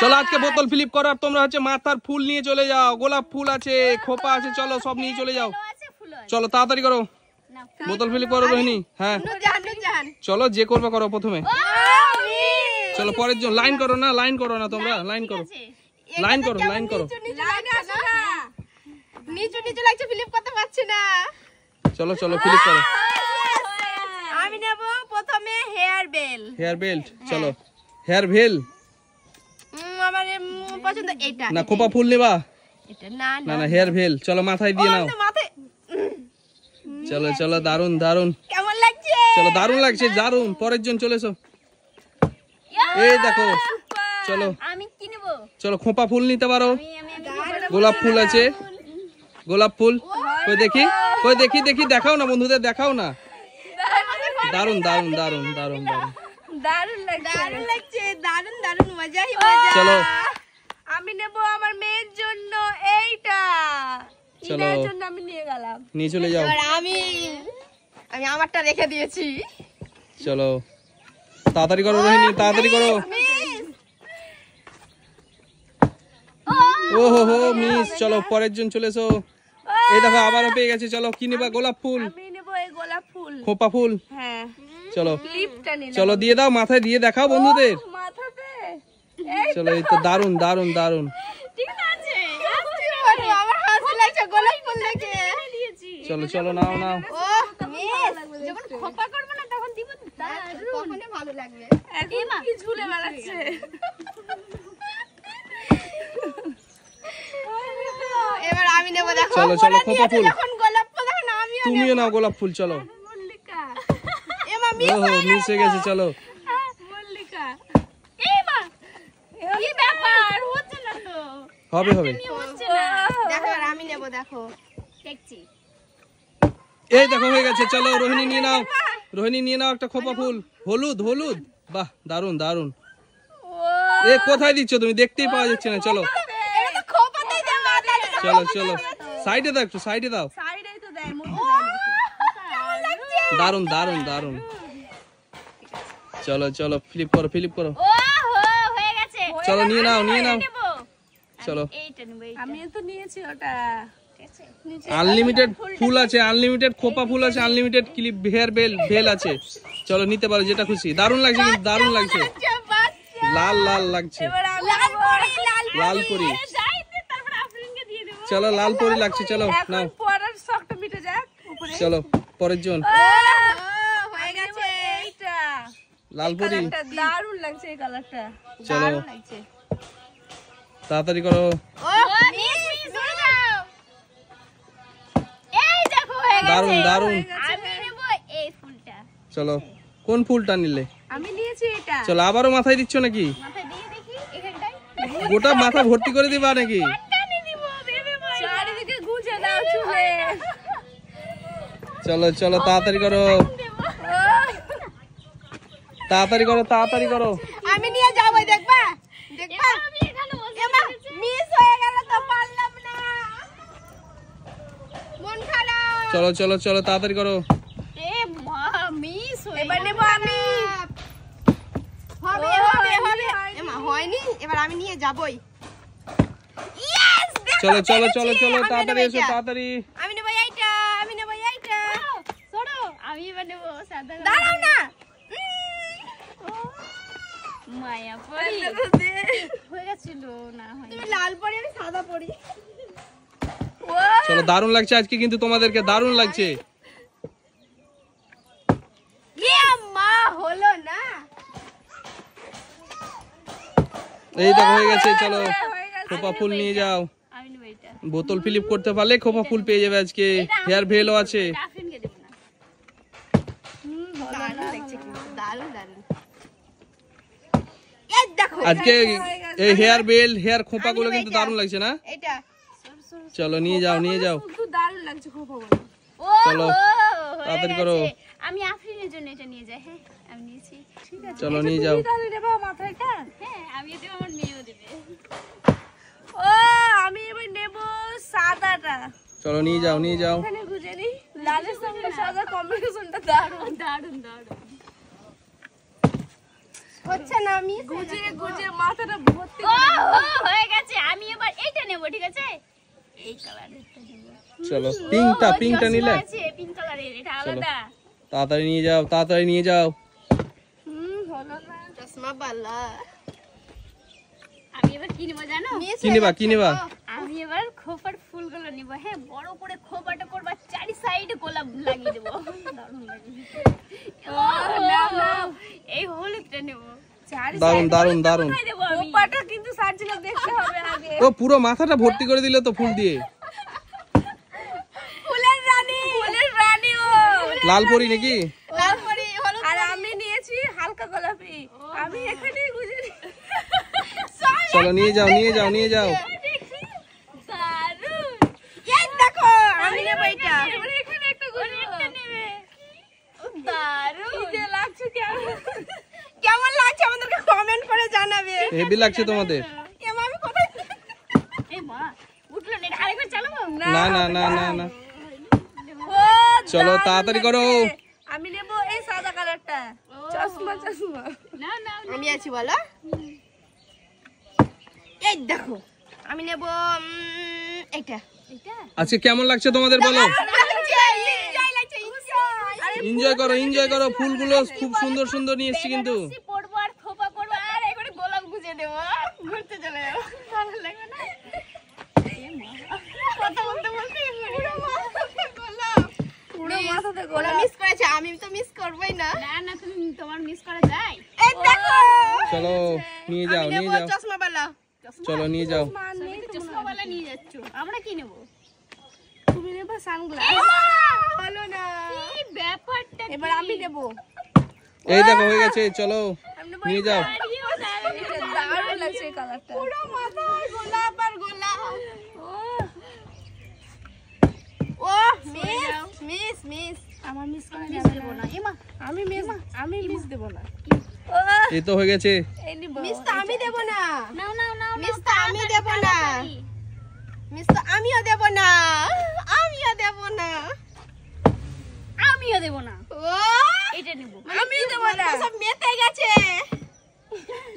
চলো আজকে বোতল ফিলিপ করো আর তোমরা হচ্ছে মাথার ফুল নিয়ে চলে যাও, গোলাপ ফুল আছে, খোপা আছে, চলো সব নিয়ে চলে যাও। চলো তাড়াতাড়ি করো, বোতল ফিলিপ করো রোহিণী। হ্যাঁ চলো যে করবে করো প্রথমে। চলো পরের জন লাইন করো না, লাইন করো না তোমরা, লাইন করো, লাইন করো, লাইন করো। নিচু নিচু লাগছে, ফিলিপ করতে পারছি না। চলো চলো ফিলিপ করো। আমি নেব প্রথমে হেয়ার বেল। হেয়ার বেল্ট, চলো হেয়ার ভেল। আমার পছন্দ এটা না খোপা ফুল নেবা? এটা না না না হেয়ার ভেল, চলো মাথায় দিয়ে নাও। মাথায় চলো চলো দারুন দারুন, কেমন লাগছে? চলো দারুন লাগছে, দারুন। পরের জন চলে এসো, এই দেখো। চলো আমি কি নেব? চলো খোপা ফুল নিতে পারো, গোলাপ ফুল আছে, গোলাপ ফুল। কই দেখি, কই দেখি, দেখি দেখাও না বন্ধুদের, দেখাও না। দারুন দারুন দারুন দারুন দারুন, দারুণ লাগছে, দারুণ লাগছে, দারুণ দারুণ, মজাই মজা। চলো আমি নেব আমার মেয়ের জন্য এইটা। চলো এর জন্য আমি নিয়ে গেলাম, নিয়ে চলে যাও। আমি আমারটা রেখে দিয়েছি। চলো তাড়াতাড়ি করো রোহিণী, তাড়াতাড়ি করো। ও হো হো মিস। চলো পরের জন চলে এসো, এই দেখো আবারও পেয়ে গেছে। চলো কি নিবা? গোলাপ ফুল, আমি নেব এই গোলাপ ফুল, খোপা ফুল। হ্যাঁ চলো ক্লিপটা নিলাম। চলো দিয়ে দাও, মাথায় দিয়ে দেখাও বন্ধুদের। মাথাতে চলো এই তো দারুন দারুন দারুন। ঠিক আছে, আমার হাসি লাগছে গোলাপ ফুল দেখে। চলো চলো নাও নাও। ও মিস, যখন খোপা করব না তখন দিব, তখনই ভালো লাগবে। এখন কি ঝুলে বেড়াচ্ছে। এবার আমি নেব, দেখো। চলো চলো খোপা ফুল, যখন গোলাপ ফুল তখন আমিও তুমিও নাও গোলাপ ফুল। চলো মল্লিকা। এমা মিস ওহো মিস হয়ে গেছে। চলো মল্লিকা। এমা কি ব্যাপার, হচ্ছে না তো। হবে হবে। হচ্ছে না, দেখো এবার আমি নেব, দেখো দেখছি। এই দেখো হয়ে গেছে। চলো রোহিণী নিয়ে নাও, রোহিণী নিয়ে নাও একটা খোপা ফুল, হলুদ হলুদ। বাহ দারুন দারুন। এ কোথায় দিচ্ছ তুমি? দেখতেই পাওয়া যাচ্ছে না। চলো এটা তো খোপাতেই দেব। চলো চলো সাইডে দাও, একটু সাইডে দাও। সাইডেই তো দেয়, মধ্যে দেয় না। দারুন দারুন দারুন। চলো চলো ফ্লিপ করো, ফ্লিপ করো। ওহো হয়ে গেছে। চলো নিয়ে নাও, নিয়ে নাও। চলো এইটা নেব, এইটা। আমি তো নিয়েছি ওটা। আনলিমিটেড ফুল আছে, আনলিমিটেড খোপা ফুল আছে, আনলিমিটেড ক্লিপ হেয়ার বেল ভেল আছে। চলো নিতে পারো যেটা খুশি। দারুন লাগছে কিন্তু, দারুন লাগছে। লাল লাল লাগছে, লাল পরি, লাল পরি। তারপর আফরিনকে দিয়ে দেব। চলো লাল পরি লাগছে। চলো নাও, পরার শখটা মিটে যাক উপরে। চলো পরের জন। হয়ে গেছে এইটা। লাল পরি, দারুণ লাগছে এই কালারটা। চলো দারুণ লাগছে। তাড়াতাড়ি করো। ও মিস দূরে যাও। এই দেখো হয়ে গেছে। দারুন দারুন। আমি নেব এই ফুলটা। চলো কোন ফুলটা নিলে? আমি নিয়েছি এটা। চলো আবারও মাথায় দিচ্ছ নাকি? মাথায় দিয়ে দেখি এখানটায়। গোটা মাথা ভর্তি করে দিবা নাকি? টানি দিব, ভেবে পাই না। চারিদিকে গুজে দাও চুলে। চলো চলো তাড়াতাড়ি করো, তাড়াতাড়ি করো, তাড়াতাড়ি করো। আমি নিয়ে যাব, দেখবা দেখবা। আমি এখানে বসে আছি, মিস হয়ে গেল তো পারলাম না, মন খারাপ। চলো চলো চলো তাড়াতাড়ি করো। এ মা মিস হয়ে এবার নেব আমি। হবে হবে হবে। এমা হয়নি, এবার আমি নিয়ে যাবই। ইয়েস, চলো চলো চলো চলো তাড়াতাড়ি এসো, তাড়াতাড়ি। আমি নেব এইটা, আমি নেব এইটা। সরো, আমি এবার নেব সাদা। দাঁড়াও না। মায়া পরি হয়ে গেছিল না, হয় তুমি লাল পরি আমি সাদা পরি। চলো দারুণ লাগছে আজকে কিন্তু, তোমাদেরকে দারুণ লাগছে। ইয়ে মা হলো না। এই দেখো হয়ে গেছে। চলো খোপা ফুল নিয়ে যাও। আমি নেব এটা। বোতল ফিলিপ করতে পারলে খোপা ফুল পেয়ে যাবে আজকে। হেয়ার ভেলও আছে। আফরিনকে দেব না। দারুণ লাগছে কিন্তু, দারুণ দারুণ। এই দেখো আজকে এই হেয়ার বেল হেয়ার খোপা গুলো কিন্তু দারুণ লাগছে না? এটা চলো নিয়ে যাও, নিয়ে যাও। শুধু দারুণ লাগছে খোপাগুলো। চলো তাড়াতাড়ি করো। আমি আফরিনের জন্য এটা নিয়ে যাই। হ্যাঁ আমি নিয়েছি। ঠিক আছে চলো নিয়ে যাও। তাহলে নেবা মাথাটা। হ্যাঁ আমি দেব, আমার মেয়েও দেবে। ও আমি এবার নেব সাদাটা। চলো নিয়ে যাও, নিয়ে যাও। এখানে গুজে নি, লালের সঙ্গে সাদা কম্বিনেশনটা দারুণ দারুণ দারুণ। হচ্ছে না, আমি গুজে গুজে মাথাটা ভর্তি করে ঠিক আছে এই কালারটা নেব চলো পিঙ্কটা নিলে আছে পিঙ্ক কালারের এটা আলাদা তাড়াতাড়ি নিয়ে যাও হলো না চশমা বালা আমি এবার কি নেব জানো কি নেবা আমি এবার খোপার ফুলগুলো নিব হ্যাঁ বড় করে খোপাটা করবা চারি সাইডে গোলাপ লাগিয়ে দেব দারুণ লাগবে এই হলুদটা নেব দারুণ খোপাটা কিন্তু সার্জিলা দেখতে হবে আগে ও পুরো মাথাটা ভর্তি করে দিলে তো ফুল দিয়ে ফুলের রানী ও লাল পরি নাকি লাল পরি হলুদ আর আমি নিয়েছি হালকা গোলাপি আমি এখানেই বুঝে চলো নিয়ে যাও দারুণ এই দেখো আমি নেব এটা এবারে এখানে একটা গোলাপটা নেবে দারুণ কি যে লাগছে কেমন লাগছে আমাদেরকে কমেন্ট করে জানাবে হেভি লাগছে তোমাদের এমা আমি কোথায় এই মা উঠলো না আরেকবার চালাবো না চলো তাড়াতাড়ি করো আমি নেব এই সাদা কালারটা চশমা না আমি আছি বলো এই দেখো আমি নেব এটা এটা আজকে কেমন লাগছে তোমাদের বলো এনজয় করো ফুলগুলো খুব সুন্দর নিয়ে এসেছি কিন্তু পড়বো আর খোপা করবো আর এখানে গোলাপ গুজে দেবো ঘুরতে চলে যাবো ভালো লাগবে না কথা বলতে পুরো মাথাতে ওরা মিস করেছে আমি তো মিস করবই না না তুমি তোমার মিস করা যায় এই দেখো চলো নিয়ে যাও চশমা বালা চলো নিয়ে যাও চশমাওয়ালা নিয়ে যাচ্ছ আমরা কি নেব তুমি নেবে সানগ্লাস বলো না কি ব্যাপারটা এবার আমি নেব এই দেখো হয়ে গেছে চলো নিয়ে যাও দারুণ লাগছে এই কালারটা পুরো মাথায় গোলাপ আর গোলাপ ও মিস আমার মিস করা যাবে না এমা আমি মিস দেব না এই তো হয়ে গেছে মিস তো আমি দেব না নাও মিস তো আমি দেব না মিস তো আমিও দেব না আমিও দেব না ও এটা নেব আমি দেব না সব মেতে গেছে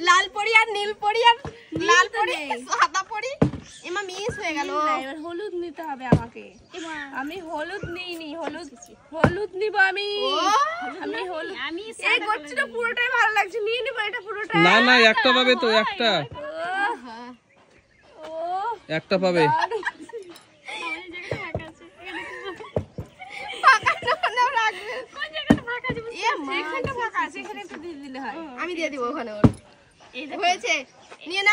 লাল পরি আর নীল পরি আর লাল পরি সাদা পরি এমা মিস হয়ে গেল এবার হলুদ নিতে হবে আমাকে আমি হলুদ নিইনি হলুদ নিব আমি হলুদ আমি এই গোছটা পুরোটাই ভালো লাগছে নিয়ে নিব এটা পুরোটা না একটা পাবে তো একটা পাবে আমি দিয়ে দিব ওখানে হয়েছে নিয়ে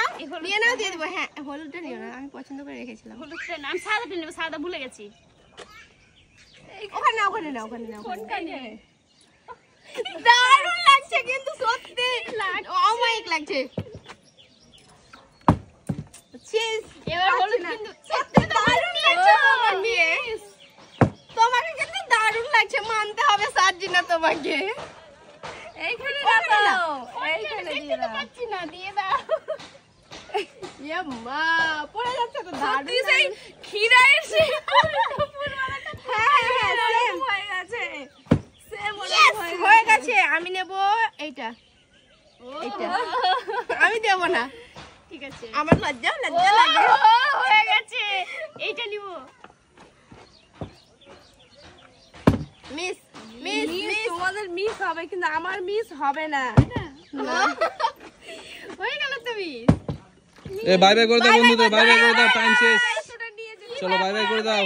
নাও দিয়ে দিব হ্যাঁ হলুদটা নিও না আমি পছন্দ করে রেখেছিলাম হলুদটা নাম সাদাটা নেব সাদা ভুলে গেছি ওখানে নাও দারুণ লাগছে কিন্তু সত্যি অমায়িক লাগছে এবার হলুদ কিন্তু সত্যি দারুণ লাগছে তোমাকে কিন্তু দারুণ লাগছে মানতে হবে সার্জিনা তোমাকে এইখানে দিয়ে দাও পাচ্ছি না দিয়ে দাও মা পড়ে যাচ্ছে তো দারুণ সেই খিরায়ের সেই হয়ে গেছে আমি নেব এইটা আমি দেব না ঠিক আছে আমার লজ্জা লাগে হয়ে গেছে এইটা নিব মিস তোমাদের মিস হবে কিন্তু আমার মিস হবে না হয়ে গেল তুমি বাই বাই করে দাও বন্ধুদের বাই বাই করে দাও টাইম শেষ চলো বাই বাই করে দাও